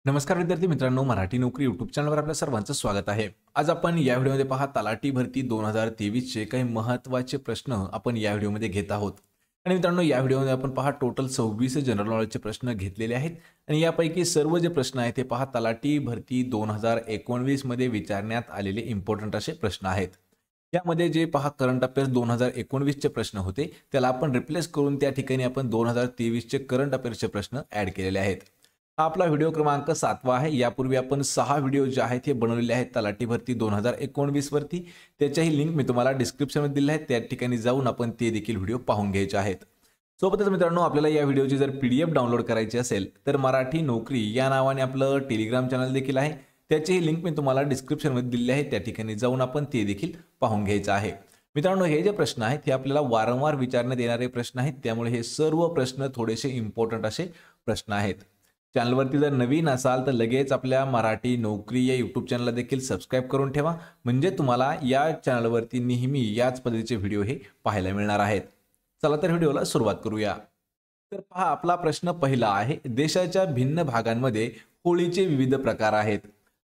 नमस्कार विद्यार्थी मित्रांनो, मराठी नोकरी यूट्यूब चॅनलवर आपल्या सर्वांचं स्वागत आहे। आज आपण या व्हिडिओमध्ये पहा तलाठी भरती 2023 चे काही महत्त्वाचे प्रश्न आपण या व्हिडिओमध्ये घेत आहोत। आणि मित्रांनो, या व्हिडिओमध्ये आपण पहा टोटल 26 जनरल नॉलेजचे प्रश्न घेतलेले आहेत आणि यापैकी सर्व जे प्रश्न आहेत ते पहा तलाठी भरती 2019 मध्ये विचारण्यात आलेले इम्पॉर्टंट असे प्रश्न आहेत। यामध्ये जे पहा करंट अफेअर्स 2019 चे प्रश्न होते त्याला आपण रिप्लेस करून त्या ठिकाणी आपण 2023 चे करंट अफेअर्सचे प्रश्न ऍड केलेले आहेत। हा आपला व्हिडिओ क्रमांक 7वा आहे। यापूर्वी आपण 6 व्हिडिओ जे आहेत हे बनवलेले आहेत तलाठी भरती 2019 वरती। त्याच्याही लिंक मी तुम्हाला डिस्क्रिप्शन मध्ये दिली आहे, त्या ठिकाणी जाऊन आपण ते देखील व्हिडिओ पाहून घ्यायचे आहेत। सोबतच मित्रांनो, आपल्याला या व्हिडिओची जर पीडीएफ डाउनलोड करायची असेल तर मराठी नोकरी या नावाने आपलं टेलिग्राम चॅनल देखील आहे, त्याचीही लिंक मी तुम्हाला डिस्क्रिप्शन मध्ये दिली आहे, त्या ठिकाणी जाऊन आपण ते देखील पाहून घ्यायचं आहे। मित्रांनो, हे जे प्रश्न आहेत हे आपल्याला वारंवार विचारण्यात येणारे प्रश्न आहेत, त्यामुळे हे सर्व प्रश्न थोडेसे इम्पॉर्टंट असे प्रश्न आहेत। चॅनलवरती जर नवीन असाल तर लगेच आपल्या मराठी नोकरी या यूट्यूब चॅनलला देखील सबस्क्राइब करून ठेवा, म्हणजे तुम्हाला या चॅनलवरती नेहमी याच पद्धतीचे व्हिडिओ हे पाहायला मिळणार आहेत। चला तर व्हिडिओला सुरुवात करूया। तर पहा, आपला प्रश्न पहिला आहे, देशाच्या भिन्न भागांमध्ये होळीचे विविध प्रकार आहेत,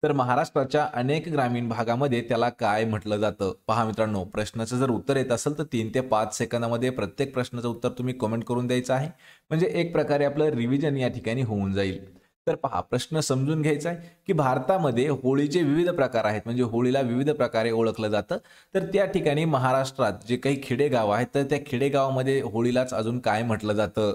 तर महाराष्ट्राच्या अनेक ग्रामीण भागामध्ये त्याला काय म्हटलं जातं। पहा मित्रांनो, प्रश्नाचं जर उत्तर येत असेल तर 3 ते 5 सेकंदामध्ये प्रत्येक प्रश्नाचं उत्तर तुम्ही कमेंट करून द्यायचं आहे, म्हणजे एक प्रकारे आपलं रिव्हिजन या ठिकाणी होऊन जाईल। तर पहा, प्रश्न समजून घ्यायचा आहे की भारतामध्ये होळीचे विविध प्रकार आहेत, म्हणजे होळीला विविध प्रकारे ओळखलं जातं। तर त्या ठिकाणी महाराष्ट्रात जे काही खेडेगाव आहेत तर त्या खेडेगावामध्ये होळीलाच अजून काय म्हटलं जातं।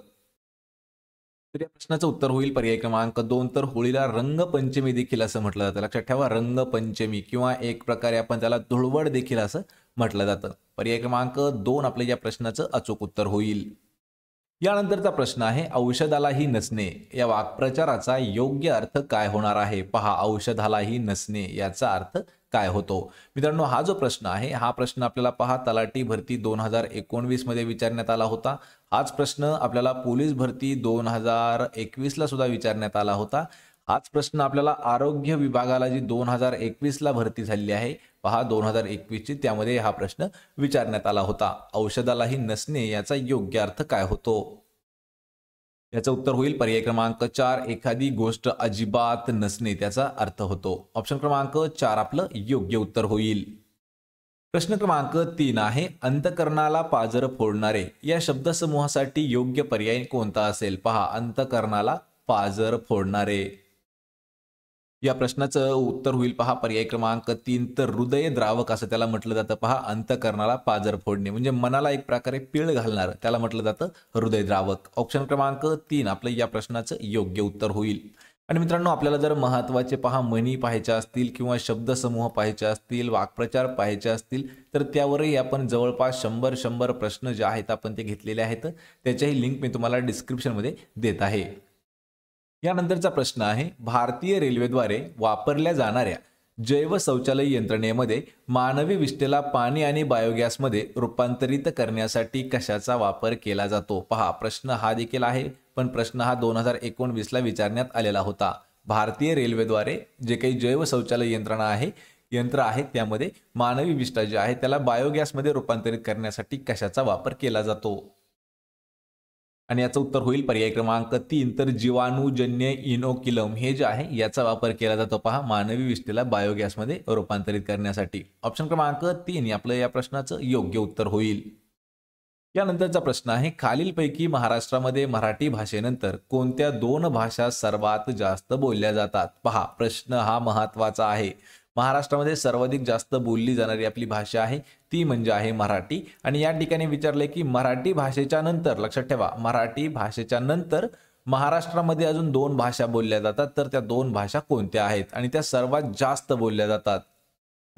तर या प्रश्नाचं उत्तर होईल पर्याय क्रमांक 2। तर होळीला रंगपंचमी देखील असं म्हटलं जातं। लक्षात ठेवा, रंगपंचमी किंवा एक प्रकारे आपण त्याला धुळवड देखील असं म्हटलं जातं। पर्याय क्रमांक 2 आपल्या या प्रश्नाचं अचूक उत्तर होईल। यानंतरचा प्रश्न आहे, औषधालाही नसणे या वाक्प्रचाराचा योग्य अर्थ काय होणार आहे। पहा, औषधालाही नसणे याचा अर्थ काय होतो। मित्रांनो, हा जो प्रश्न आहे हा प्रश्न आपल्याला पहा तलाठी भरती 2019 मध्ये विचारण्यात आला होता। हाच प्रश्न आपल्याला पोलीस भरती 2021 ला सुद्धा विचारण्यात आला होता। हाच प्रश्न आपल्याला आरोग्य विभागाला जी 2021 ला भरती झाली आहे, पहा 2021 ची, त्यामध्ये हा प्रश्न विचारण्यात आला होता। औषधालाही नसणे याचा योग्य अर्थ काय होतो। याचं उत्तर होईल पर्याय क्रमांक 4, एखादी गोष्ट अजिबात नसणे त्याचा अर्थ होतो। ऑप्शन क्रमांक 4 आपलं योग्य उत्तर होईल। प्रश्न क्रमांक 3 आहे, अंतःकरणाला पाजर फोडणारे या शब्दसमूहासाठी योग्य पर्याय कोणता असेल। पहा, अंतःकरणाला पाजर फोडणारे या प्रश्नाचं उत्तर होईल पहा पर्याय क्रमांक 3, तर हृदयद्रावक असं त्याला म्हटलं जातं। पहा, अंतःकरणाला पाजर फोडणे म्हणजे मनाला एक प्रकारे पीळ घालणार त्याला म्हटलं जातं हृदयद्रावक। ऑप्शन क्रमांक 3 आपलं या प्रश्नाचं योग्य उत्तर होईल। आणि मित्रांनो, आपल्याला जर महत्त्वाचे पहा म्हणी पाहायच्या असतील किंवा शब्दसमूह पाहायचे असतील, वाक्प्रचार पाहायचे असतील, तर त्यावरही आपण जवळपास 100 प्रश्न जे आहेत आपण ते घेतलेले आहेत, त्याच्याही लिंक मी तुम्हाला डिस्क्रिप्शनमध्ये देत आहे। यानंतरचा प्रश्न आहे, भारतीय रेल्वेद्वारे वापरल्या जाणाऱ्या जैव शौचालय यंत्रणेमध्ये मानवी विष्ठेला पाणी आणि बायोगॅसमध्ये रूपांतरित करण्यासाठी कशाचा वापर केला जातो। पहा, प्रश्न हा देखील आहे, पण प्रश्न हा 2019 ला विचारण्यात आलेला होता। भारतीय रेल्वेद्वारे जे काही जैव शौचालय यंत्र आहे त्यामध्ये मानवी विष्ठा जे आहे त्याला बायोगॅसमध्ये रूपांतरित करण्यासाठी कशाचा वापर केला जातो। आणि याचं उत्तर होईल पर्याय क्रमांक 3, तर जीवाणूजन्य इनोक्युलम हे जे आहे याचा वापर केला जातो। पहा, मानवी विष्ठेला बायोगॅसमध्ये रूपांतरित करण्यासाठी। ऑप्शन क्रमांक 3 आपलं या प्रश्नाचं योग्य उत्तर होईल। यानंतरचा प्रश्न आहे, खालीलपैकी महाराष्ट्रामध्ये मराठी भाषेनंतर कोणत्या 2 भाषा सर्वात जास्त बोलल्या जातात। पहा, प्रश्न हा महत्त्वाचा आहे। महाराष्ट्रामध्ये सर्वाधिक जास्त बोलली जाणारी आपली भाषा आहे ती म्हणजे आहे मराठी। आणि या ठिकाणी विचारले की मराठी भाषेच्या नंतर, लक्षात ठेवा, मराठी भाषेच्या नंतर महाराष्ट्रामध्ये अजून 2 भाषा बोलल्या जातात, तर त्या 2 भाषा कोणत्या आहेत आणि त्या सर्वात जास्त बोलल्या जातात।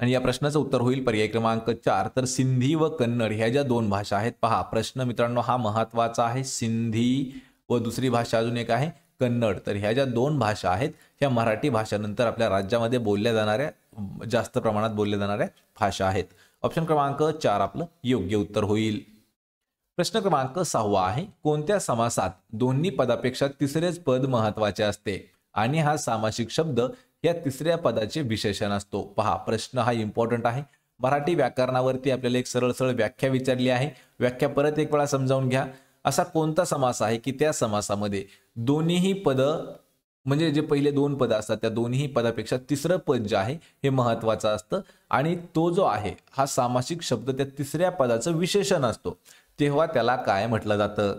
आणि या प्रश्नाचं उत्तर होईल पर्याय क्रमांक 4, तर सिंधी व कन्नड ह्या ज्या 2 भाषा आहेत। पहा, प्रश्न मित्रांनो हा महत्त्वाचा आहे। सिंधी व दुसरी भाषा अजून एक आहे कन्नड, तर ह्या ज्या 2 भाषा आहेत ह्या मराठी भाषेनंतर आपल्या राज्यामध्ये बोलल्या जाणाऱ्या जास्त प्रमाणात बोलल्या जाणाऱ्या भाषा आहेत। ऑप्शन क्रमांक 4 आपलं योग्य उत्तर होईल। प्रश्न क्रमांक 6 आहे, कोणत्या समासात दोन्ही पदापेक्षा तिसरेच पद महत्त्वाचे असते आणि हा सामासिक शब्द या तिसऱ्या पदाचे विशेषण असतो। पहा, प्रश्न हा इम्पॉर्टंट आहे। मराठी व्याकरणावरती आपल्याला एक सरळ व्याख्या विचारली आहे, व्याख्या परत एक वेळा समजावून घ्या। असा कोणता समास आहे की त्या समासामध्ये दोन्हीही पद म्हणजे जे पहिले दोन पद असतात त्या दोन्ही पदापेक्षा तिसरं पद जे आहे हे महत्वाचं असतं आणि तो जो आहे हा सामासिक शब्द त्या तिसऱ्या पदाचं विशेषण असतो, तेव्हा त्याला काय म्हटलं जातं?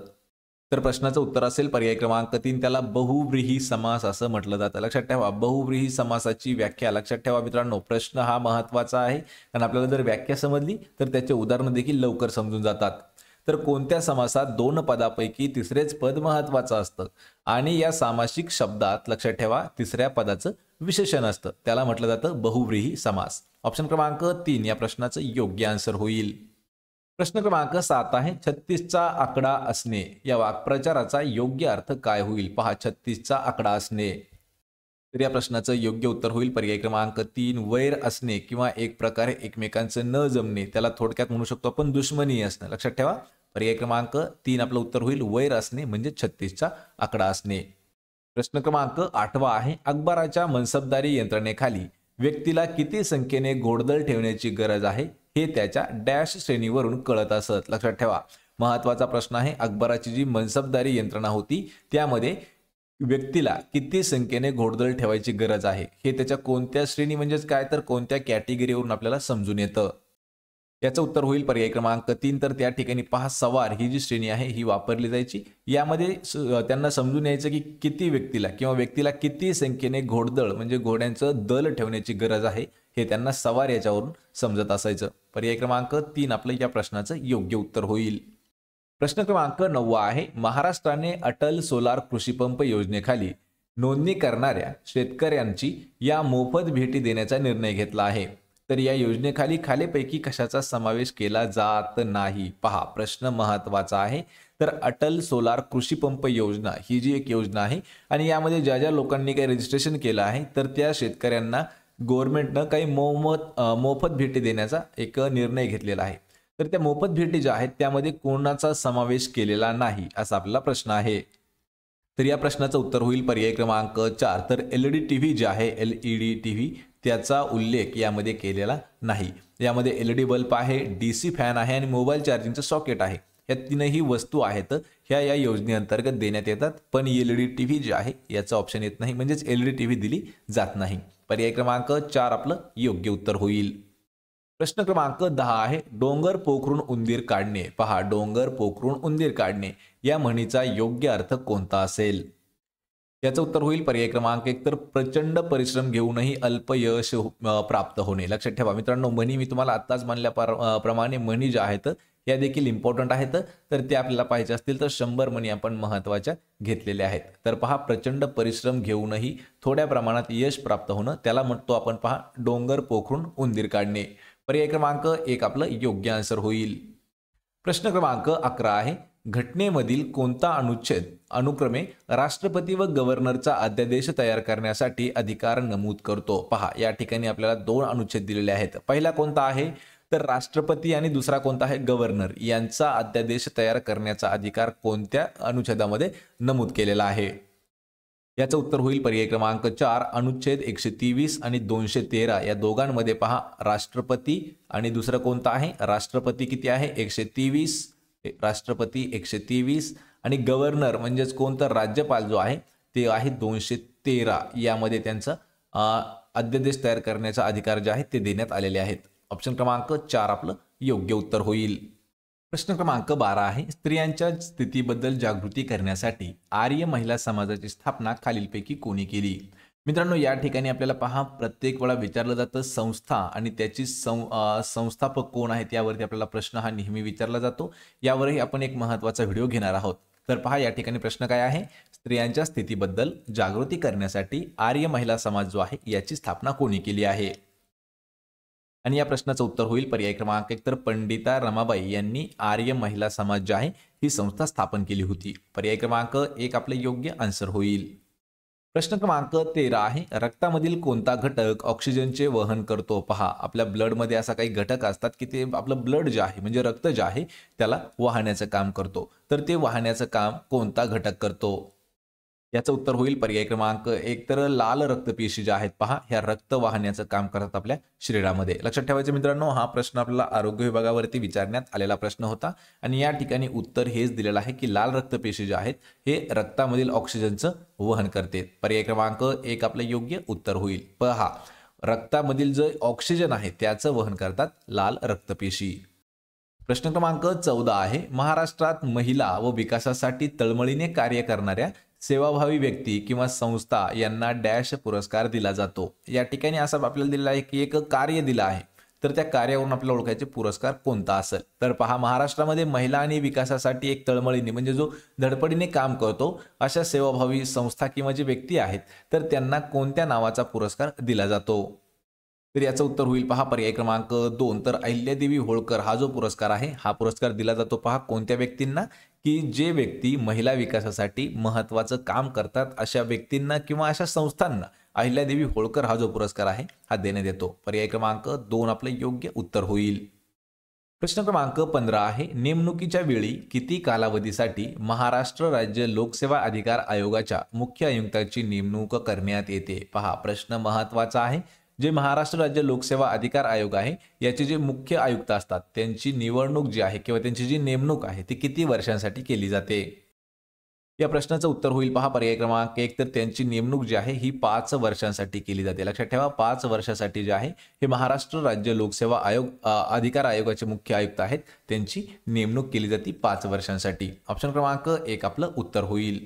तर प्रश्नाचं उत्तर असेल पर्याय क्रमांक 3, त्याला बहुव्रीही समास असं म्हटलं जातं. लक्षात ठेवा, बहुव्रीही समासाची व्याख्या लक्षात ठेवा मित्रांनो. प्रश्न हा महत्वाचा आहे कारण आपल्याला जर व्याख्या समजली तर त्याचे उदाहरण देखील लवकर समजून जातात. तर कोणत्या समासात दोन पदापैकी तिसरेच पद महत्वाचं असतं आणि या सामासिक शब्दात लक्षात ठेवा तिसऱ्या पदाचं विशेषण असतं, त्याला म्हटलं जातं बहुव्रीही समास. ऑप्शन क्रमांक 3 या प्रश्नाचं योग्य आन्सर होईल. प्रश्न क्रमांक 7 आहे 36चा आकडा असणे या वाक्प्रचाराचा योग्य अर्थ काय होईल? पहा, 36चा आकडा असणे. तर या प्रश्नाचं योग्य उत्तर होईल पर्याय क्रमांक 3, वैर असणे किंवा एक प्रकारे एकमेकांचं न जमणे, त्याला थोडक्यात म्हणू शकतो आपण दुश्मनी असणं. लक्षात ठेवा, पर्याय क्रमांक 3 आपलं उत्तर होईल वैर असणे म्हणजे 36चा आकडा असणे. प्रश्न क्रमांक 8 आहे अकबराच्या मनसबदारी यंत्रणेखाली व्यक्तीला किती संख्येने घोडदळ ठेवण्याची गरज आहे हे त्याच्या डॅश श्रेणीवरून कळत असत. लक्षात ठेवा, महत्वाचा प्रश्न आहे. अकबराची जी मनसबदारी यंत्रणा होती त्यामध्ये व्यक्तीला किती संख्येने घोडदळ ठेवायची गरज आहे हे त्याच्या कोणत्या श्रेणी म्हणजेच काय तर कोणत्या कॅटेगरीवरून आपल्याला समजून येतं. याचं उत्तर होईल पर्याय क्रमांक 3. तर त्या ठिकाणी पहा, सवार ही जी श्रेणी आहे ही वापरली जायची. यामध्ये त्यांना समजून यायचं की किती व्यक्तीला किंवा व्यक्तीला किती संख्येने घोडदळ म्हणजे घोड्यांचं दल ठेवण्याची गरज आहे हे त्यांना सवार याच्यावरून समजत असायचं. पर्याय क्रमांक 3 आपलं या प्रश्नाचं योग्य उत्तर होईल. प्रश्न क्रमांक 9 आहे महाराष्ट्राने अटल सोलार कृषी पंप योजनेखाली नोंदणी करणाऱ्या शेतकऱ्यांची या मोफत भेटी देण्याचा निर्णय घेतला आहे. तर या योजनेखाली खालीपैकी कशाचा समावेश केला जात नाही? पहा, प्रश्न महत्वाचा आहे. तर अटल सोलार कृषी पंप योजना ही जी एक योजना आहे आणि यामध्ये ज्या ज्या लोकांनी काही रजिस्ट्रेशन केलं आहे तर त्या शेतकऱ्यांना गव्हर्नमेंटनं काही मोफत भेटी देण्याचा एक निर्णय घेतलेला आहे. तर त्या मोफत भेटी ज्या आहेत त्यामध्ये कोणाचा समावेश केलेला नाही असा आपला प्रश्न आहे. तर या प्रश्नाचं उत्तर होईल पर्याय क्रमांक 4. तर एलईडी टीव्ही जे आहे एलईडी टीव्ही त्याचा उल्लेख यामध्ये केलेला नाही. यामध्ये एलईडी बल्ब आहे, डीसी फॅन आहे आणि मोबाईल चार्जिंगचं सॉकेट आहे. या तीनही वस्तू आहेत ह्या या योजनेअंतर्गत देण्यात येतात, पण एलईडी टीव्ही जे आहे याचं ऑप्शन येत नाही म्हणजेच एलईडी टीव्ही दिली जात नाही. पर्याय क्रमांक 4 आपलं योग्य उत्तर होईल. प्रश्न क्रमांक 10 आहे डोंगर पोखरून उंदीर काढणे. पहा, डोंगर पोखरून उंदीर काढणे या म्हणीचा योग्य अर्थ कोणता असेल? याचं उत्तर होईल पर्याय क्रमांक 1. तर प्रचंड परिश्रम घेऊनही अल्प यश प्राप्त होणे. लक्षात ठेवा मित्रांनो, म्हणी मी तुम्हाला आत्ताच म्हणल्याप्रमाणे म्हणी ज्या आहेत या देखील इम्पॉर्टंट आहेत. तर ते आपल्याला पाहिजे असतील तर 100 म्हणी आपण महत्वाच्या घेतलेल्या आहेत. तर पहा, प्रचंड परिश्रम घेऊनही थोड्या प्रमाणात यश प्राप्त होणं त्याला म्हणतो आपण पहा डोंगर पोखरून उंदीर काढणे. पर्याय क्रमांक 1 आपलं योग्य आन्सर होईल. प्रश्न क्रमांक 11 आहे घटनेमधील कोणता अनुच्छेद अनुक्रमे राष्ट्रपती व गव्हर्नरचा अध्यादेश तयार करण्यासाठी अधिकार नमूद करतो? पहा, या ठिकाणी आपल्याला 2 अनुच्छेद दिलेले आहेत. पहिला कोणता आहे तर राष्ट्रपती आणि दुसरा कोणता आहे गव्हर्नर यांचा अध्यादेश तयार करण्याचा अधिकार कोणत्या अनुच्छेदामध्ये नमूद केलेला आहे? याचं उत्तर होईल पर्याय क्रमांक 4. अनुच्छेद 123 आणि 213 या दोघांमध्ये पहा राष्ट्रपती आणि दुसरं कोणतं आहे राष्ट्रपती किती आहे 123, राष्ट्रपती 123 आणि गव्हर्नर म्हणजेच कोणतं राज्यपाल जो आहे ते आहे 213. यामध्ये त्यांचा अध्यादेश तयार करण्याचा अधिकार जे आहे ते देण्यात आलेले आहेत. ऑप्शन क्रमांक 4 आपलं योग्य उत्तर होईल. प्रश्न क्रमांक 12 आहे स्त्रियांच्या स्थितीबद्दल जागृती करण्यासाठी आर्य महिला समाजाची स्थापना खालीलपैकी कोणी केली? मित्रांनो, या ठिकाणी आपल्याला पहा प्रत्येक वेळा विचारलं जातं संस्था आणि त्याची संस्थापक कोण आहेत यावरती आपल्याला प्रश्न हा नेहमी विचारला जातो. यावरही आपण एक महत्त्वाचा व्हिडिओ घेणार आहोत. तर पहा या ठिकाणी प्रश्न काय आहे स्त्रियांच्या स्थितीबद्दल जागृती करण्यासाठी आर्य महिला समाज जो आहे याची स्थापना कोणी केली आहे? आणि या प्रश्नाचं उत्तर होईल पर्याय क्रमांक 1. तर पंडिता रमाबाई यांनी आर्य महिला समाज जे आहे ही संस्था स्थापन केली होती. पर्याय क्रमांक 1 आपले योग्य आन्सर होईल. प्रश्न क्रमांक 13 आहे रक्तामधील कोणता घटक ऑक्सिजनचे वहन करतो? पहा, आपल्या ब्लडमध्ये असा काही घटक असतात की ते आपलं ब्लड जे आहे म्हणजे रक्त जे आहे त्याला वाहण्याचं काम करतो. तर ते वाहण्याचं काम कोणता घटक करतो? याचं उत्तर होईल पर्याय क्रमांक 1. तर लाल रक्तपेशी ज्या आहेत पहा, ह्या रक्त वाहण्याचं काम करतात आपल्या शरीरामध्ये. लक्षात ठेवायचं मित्रांनो, हा प्रश्न आपल्याला आरोग्य विभागावरती विचारण्यात आलेला प्रश्न होता आणि या ठिकाणी उत्तर हेच दिलेलं आहे की लाल रक्तपेशी ज्या आहेत हे रक्तामधील ऑक्सिजनचं वहन करते. पर्याय क्रमांक 1 आपलं योग्य उत्तर होईल. पहा, रक्तामधील जे ऑक्सिजन आहे त्याचं वहन करतात लाल रक्तपेशी. प्रश्न क्रमांक 14 आहे, महाराष्ट्रात महिला व विकासासाठी तळमळीने कार्य करणाऱ्या सेवाभावी व्यक्ती किंवा संस्था यांना डॅश पुरस्कार दिला जातो. या ठिकाणी असं आपल्याला दिलेलं आहे की एक कार्य दिलं आहे, तर त्या कार्यावरून आपल्याला ओळखायचे पुरस्कार कोणता असेल. तर पहा, महाराष्ट्रामध्ये महिला आणि विकासासाठी एक तळमळीने म्हणजे जो धडपडीने काम करतो अशा सेवाभावी संस्था किंवा जे व्यक्ती आहेत तर त्यांना कोणत्या नावाचा पुरस्कार दिला जातो. तर याचं उत्तर होईल पहा पर्याय क्रमांक 2. तर अहिल्यादेवी होळकर हा जो पुरस्कार आहे हा पुरस्कार दिला जातो पहा कोणत्या व्यक्तींना, की जे व्यक्ती महिला विकासासाठी महत्त्वाचं काम करतात अशा व्यक्तींना किंवा अशा संस्थांना अहिल्यादेवी होळकर हा जो पुरस्कार आहे हा देण्यात येतो. पर्याय क्रमांक 2 आपलं योग्य उत्तर होईल. प्रश्न क्रमांक 15 आहे, नेमणुकीच्या वेळी किती कालावधीसाठी महाराष्ट्र राज्य लोकसेवा अधिकार आयोगाच्या मुख्य आयुक्ताची नेमणूक करण्यात येते. पहा, प्रश्न महत्त्वाचा आहे. जे महाराष्ट्र राज्य लोकसेवा अधिकार आयोग आहे याचे जे मुख्य आयुक्त असतात त्यांची निवडणूक जी आहे किंवा त्यांची जी नेमणूक आहे ती किती वर्षांसाठी केली जाते. या प्रश्नाचं उत्तर होईल पहा पर्याय क्रमांक 1. तर त्यांची नेमणूक जी आहे ही 5 वर्षांसाठी केली जाते. लक्षात ठेवा, 5 वर्षांसाठी जे आहे हे महाराष्ट्र राज्य लोकसेवा आयोग अधिकार आयोगाचे मुख्य आयुक्त आहेत त्यांची नेमणूक केली जाते 5 वर्षांसाठी. ऑप्शन क्रमांक 1 आपलं उत्तर होईल.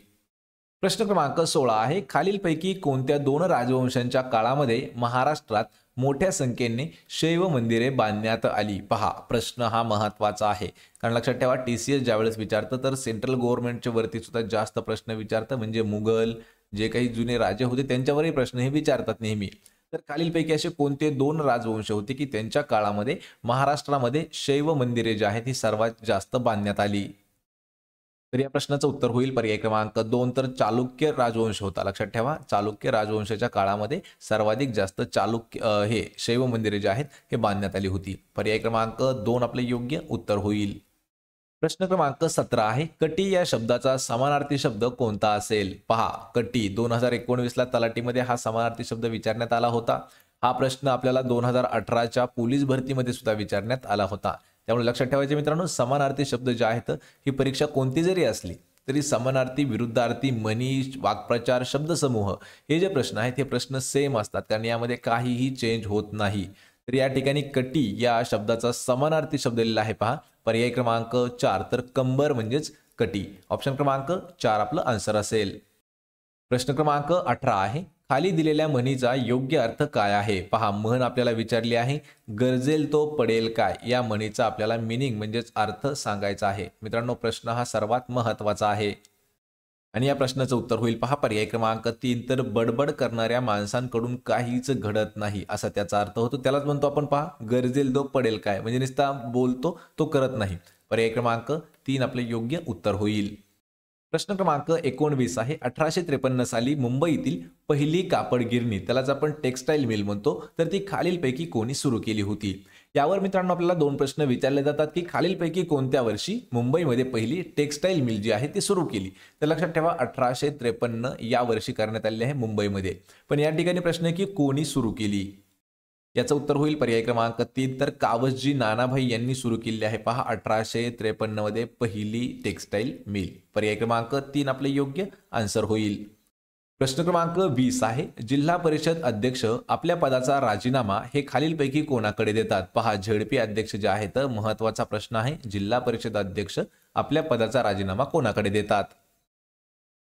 प्रश्न क्रमांक 16 आहे, खालीलपैकी कोणत्या 2 राजवंशांच्या काळामध्ये महाराष्ट्रात मोठ्या संख्येने शैव मंदिरे बांधण्यात आली. पहा, प्रश्न हा महत्त्वाचा आहे कारण लक्षात ठेवा TCS ज्यावेळेस विचारतं तर सेंट्रल गव्हर्नमेंटच्या वरती सुद्धा जास्त प्रश्न विचारतं, म्हणजे मुघल जे काही जुने राजे होते त्यांच्यावरही प्रश्न हे विचारतात नेहमी. तर खालीलपैकी असे कोणते 2 राजवंश होते की त्यांच्या काळामध्ये महाराष्ट्रामध्ये शैव मंदिरे जी आहेत ही सर्वात जास्त बांधण्यात आली. तर या प्रश्नाचं उत्तर होईल पर्याय क्रमांक 2. तर चालुक्य राजवंश होता. लक्षात ठेवा, चालुक्य राजवंशाच्या काळामध्ये सर्वाधिक जास्त चालुक्य हे शैव मंदिरे जे आहेत हे बांधण्यात आली होती. पर्याय क्रमांक 2 आपले योग्य उत्तर होईल. प्रश्न क्रमांक 17 आहे, कटी या शब्दाचा समानार्थी शब्द कोणता असेल. पहा, कटी 2019ला तलाठीमध्ये हा समानार्थी शब्द विचारण्यात आला होता. हा प्रश्न आपल्याला 2018च्या पोलीस भरतीमध्ये सुद्धा विचारण्यात आला होता. त्यामुळे लक्षात ठेवायचे मित्रांनो, समानार्थी शब्द जे आहेत ही परीक्षा कोणती जरी असली तरी समानार्थी, विरुद्धार्थी, मनीष, वाक्प्रचार, शब्दसमूह हे जे प्रश्न आहेत हे प्रश्न सेम असतात कारण यामध्ये काहीही चेंज होत नाही. तर या ठिकाणी कटी या शब्दाचा समानार्थी शब्द दिलेला आहे पहा पर्याय क्रमांक 4. तर कंबर म्हणजेच कटी. ऑप्शन क्रमांक 4 आपलं आन्सर असेल. प्रश्न क्रमांक 18 आहे, खाली दिलेल्या म्हणीचा योग्य अर्थ काय आहे. पहा, म्हण आपल्याला विचारली आहे, गरजेल तो पडेल काय या म्हणीचा आपल्याला मीनिंग म्हणजेच अर्थ सांगायचा आहे. मित्रांनो, प्रश्न हा सर्वात महत्त्वाचा आहे आणि या प्रश्नाचं उत्तर होईल पहा पर्याय क्रमांक 3. तर बडबड करणाऱ्या माणसांकडून काहीच घडत नाही असा त्याचा अर्थ होतो. त्यालाच म्हणतो आपण पहा गरजेल तो पडेल काय, म्हणजे नुसता बोलतो तो करत नाही. पर्याय क्रमांक 3 आपले योग्य उत्तर होईल. प्रश्न क्रमांक 19 आहे, 1853 साली मुंबईतील पहिली कापड गिरणी त्यालाच आपण टेक्सटाईल मिल म्हणतो तर ती खालीलपैकी कोणी सुरू केली होती. यावर मित्रांनो आपल्याला 2 प्रश्न विचारले जातात की खालीलपैकी कोणत्या वर्षी मुंबईमध्ये पहिली टेक्सटाईल मिल जी आहे ती सुरू केली. तर लक्षात ठेवा 1853 या वर्षी करण्यात आलेली आहे मुंबईमध्ये. पण या ठिकाणी प्रश्न आहे की कोणी सुरू केली. याचं उत्तर होईल पर्याय क्रमांक 3. तर कावसजी नानाभाई यांनी सुरू केली आहे पहा 1853 मध्ये पहिली टेक्सटाईल मिल. पर्याय क्रमांक 3 आपले योग्य आन्सर होईल. प्रश्न क्रमांक 20 आहे, जिल्हा परिषद अध्यक्ष आपल्या पदाचा राजीनामा हे खालीलपैकी कोणाकडे देतात. पहा, झेडपी अध्यक्ष जे आहेत महत्त्वाचा प्रश्न आहे, जिल्हा परिषद अध्यक्ष आपल्या पदाचा राजीनामा कोणाकडे देतात.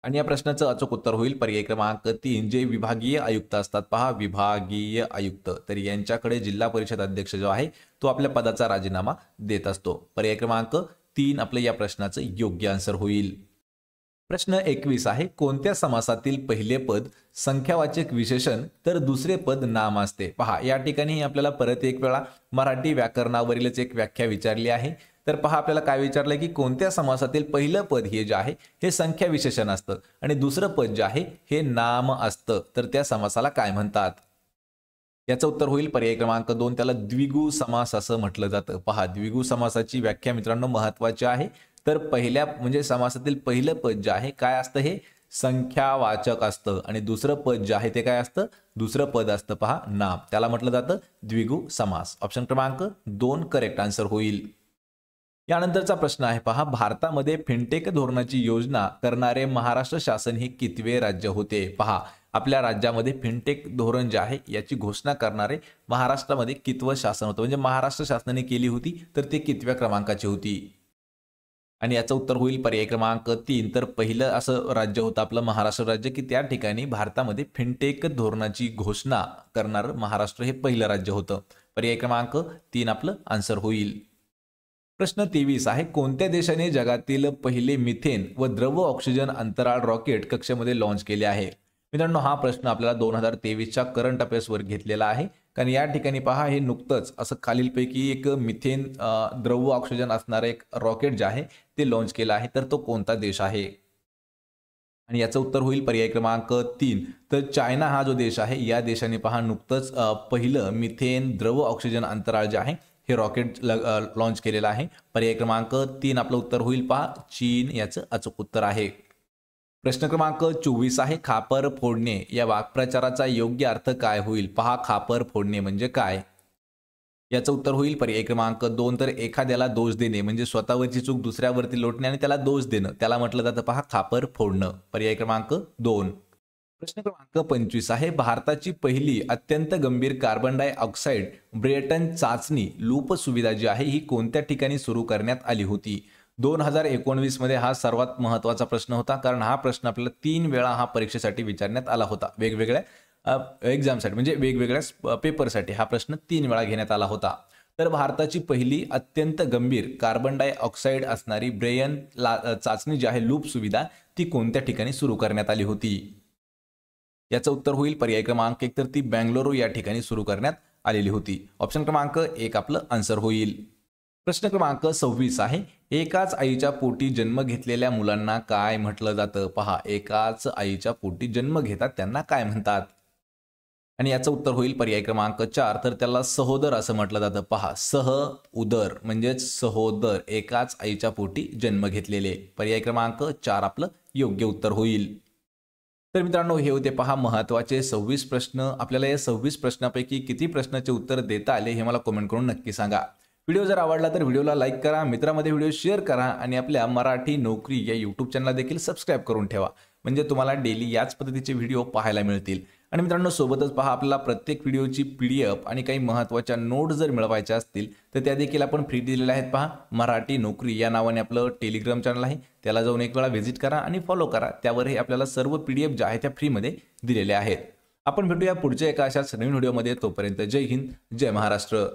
आणि या प्रश्नाचं अचूक उत्तर होईल पर्याय क्रमांक 3. जे विभागीय आयुक्त असतात पहा विभागीय आयुक्त, तर यांच्याकडे जिल्हा परिषद अध्यक्ष जो आहे तो आपल्या पदाचा राजीनामा देत असतो. पर्याय क्रमांक 3 आपलं या प्रश्नाचं योग्य आन्सर होईल. प्रश्न 21 आहे, कोणत्या समासातील पहिले पद संख्यावाचक विशेषण तर दुसरे पद नाम असते. पहा, या ठिकाणी आपल्याला परत एक वेळा मराठी व्याकरणावरीलच एक व्याख्या विचारली आहे. तर पहा, आपल्याला काय विचारलंय की कोणत्या समासातील पहिलं पद हे जे आहे हे संख्या विशेषण असतं आणि दुसरं पद जे आहे हे नाम असतं, तर त्या समासाला काय म्हणतात. याचं उत्तर होईल पर्याय क्रमांक 2. त्याला द्विगु समास असं म्हटलं जातं. पहा, द्विगु समासाची व्याख्या मित्रांनो महत्त्वाची आहे. तर पहिल्या म्हणजे समासातील पहिलं पद जे आहे काय असतं हे संख्यावाचक असतं आणि दुसरं पद जे आहे ते काय असतं, दुसरं पद असतं पहा नाम, त्याला म्हटलं जातं द्विगु समास। ऑप्शन क्रमांक 2 करेक्ट आन्सर होईल। यानंतरचा प्रश्न आहे पहा, भारतामध्ये फिनटेक धोरणाची योजना करणारे महाराष्ट्र शासन हे कितवे राज्य होते? पहा, आपल्या राज्यामध्ये फिनटेक धोरण जे आहे याची घोषणा करणारे महाराष्ट्रामध्ये कितवं शासन होतं, म्हणजे महाराष्ट्र शासनाने केली होती तर ते कितव्या क्रमांकाची होती? आणि याचं उत्तर होईल पर्याय क्रमांक 3। तर पहिलं असं राज्य होतं आपलं महाराष्ट्र राज्य की त्या ठिकाणी भारतामध्ये फिनटेक धोरणाची घोषणा करणारं महाराष्ट्र हे पहिलं राज्य होतं। पर्याय क्रमांक 3 आपलं आन्सर होईल। प्रश्न 23 आहे, कोणत्या देशाने जगातील पहिले मिथेन व द्रव ऑक्सिजन अंतराळ रॉकेट कक्षेमध्ये लॉन्च केले आहे? मित्रांनो, हा प्रश्न आपल्याला 2023च्या करंट अफेअर्सवर घेतलेला आहे, कारण या ठिकाणी पहा हे नुकतंच असं खालीलपैकी एक मिथेन द्रव ऑक्सिजन असणारं एक रॉकेट जे आहे ते लॉन्च केलं आहे, तर तो कोणता देश आहे? आणि याचं उत्तर होईल पर्याय क्रमांक 3। तर चायना हा जो देश आहे या देशाने पहा नुकतंच पहिलं मिथेन द्रव ऑक्सिजन अंतराळ जे आहे हे रॉकेट लॉन्च केलेलं आहे। पर्याय क्रमांक 3 आपलं उत्तर होईल पहा चीन, याचं अचूक उत्तर आहे। प्रश्न क्रमांक 24 आहे, खापर फोडणे या वाक्प्रचाराचा योग्य अर्थ काय होईल? पहा, खापर फोडणे म्हणजे काय? याचं उत्तर होईल पर्याय क्रमांक 2। तर एखाद्याला दोष देणे म्हणजे स्वतःवरची चूक दुसऱ्यावरती लोटणे आणि त्याला दोष देणं, त्याला म्हटलं जातं पहा खापर फोडणं। पर्याय क्रमांक 2। प्रश्न क्रमांक 25 आहे, भारताची पहिली अत्यंत गंभीर कार्बन डायऑक्साईड ब्रेटन चाचणी लूप सुविधा जी आहे ही कोणत्या ठिकाणी सुरू करण्यात आली होती? 2019 मध्ये हा सर्वात महत्त्वाचा प्रश्न होता, कारण हा प्रश्न आपल्याला 3 वेळा हा परीक्षेसाठी विचारण्यात आला होता। वेगवेगळ्या एक्झामसाठी म्हणजे वेगवेगळ्या पेपरसाठी हा प्रश्न 3 वेळा घेण्यात आला होता। तर भारताची पहिली अत्यंत गंभीर कार्बन डायऑक्साईड असणारी ब्रेयन चाचणी जी आहे लूप सुविधा ती कोणत्या ठिकाणी सुरू करण्यात आली होती? याचं उत्तर होईल पर्याय क्रमांक 1। तर ती बेंगळुरू या ठिकाणी सुरू करण्यात आलेली होती। ऑप्शन क्रमांक 1 आपलं आन्सर होईल। प्रश्न क्रमांक 26 आहे, एकाच आईच्या पोटी जन्म घेतलेल्या मुलांना काय म्हटलं जातं? पहा, एकाच आईच्या पोटी जन्म घेतात त्यांना काय म्हणतात? आणि याचं उत्तर होईल पर्याय क्रमांक 4। तर त्याला सहोदर असं म्हटलं जातं। पहा, सह उदर म्हणजेच सहोदर, एकाच आईच्या पोटी जन्म घेतलेले। पर्याय क्रमांक 4 आपलं योग्य उत्तर होईल। तर मित्रांनो, हे होते पहा महत्त्वाचे 26 प्रश्न। आपल्याला या 26 प्रश्नापैकी किती प्रश्नाचे उत्तर देता आले हे मला कमेंट करून नक्की सांगा। व्हिडिओ जर आवडला तर व्हिडिओला लाईक करा, मित्रांमध्ये व्हिडिओ शेअर करा आणि आपल्या मराठी नोकरी या यूट्यूब चॅनलला देखील सबस्क्राईब करून ठेवा, म्हणजे तुम्हाला डेली याच पद्धतीचे व्हिडिओ पाहायला मिळतील। आणि मित्रांनो, सोबतच पहा आपल्याला प्रत्येक व्हिडिओची PDF आणि काही महत्त्वाच्या नोट्स जर मिळवायच्या असतील तर त्या देखील आपण फ्री दिलेल्या आहेत। पहा, मराठी नोकरी या नावाने आपलं टेलिग्राम चॅनल आहे, त्याला जाऊन एक वेळा व्हिजिट करा आणि फॉलो करा। त्यावरही आपल्याला सर्व PDF ज्या आहेत त्या फ्रीमध्ये दिलेल्या आहेत। आपण भेटूया पुढच्या एका अशाच नवीन व्हिडिओमध्ये, तोपर्यंत जय हिंद, जय महाराष्ट्र।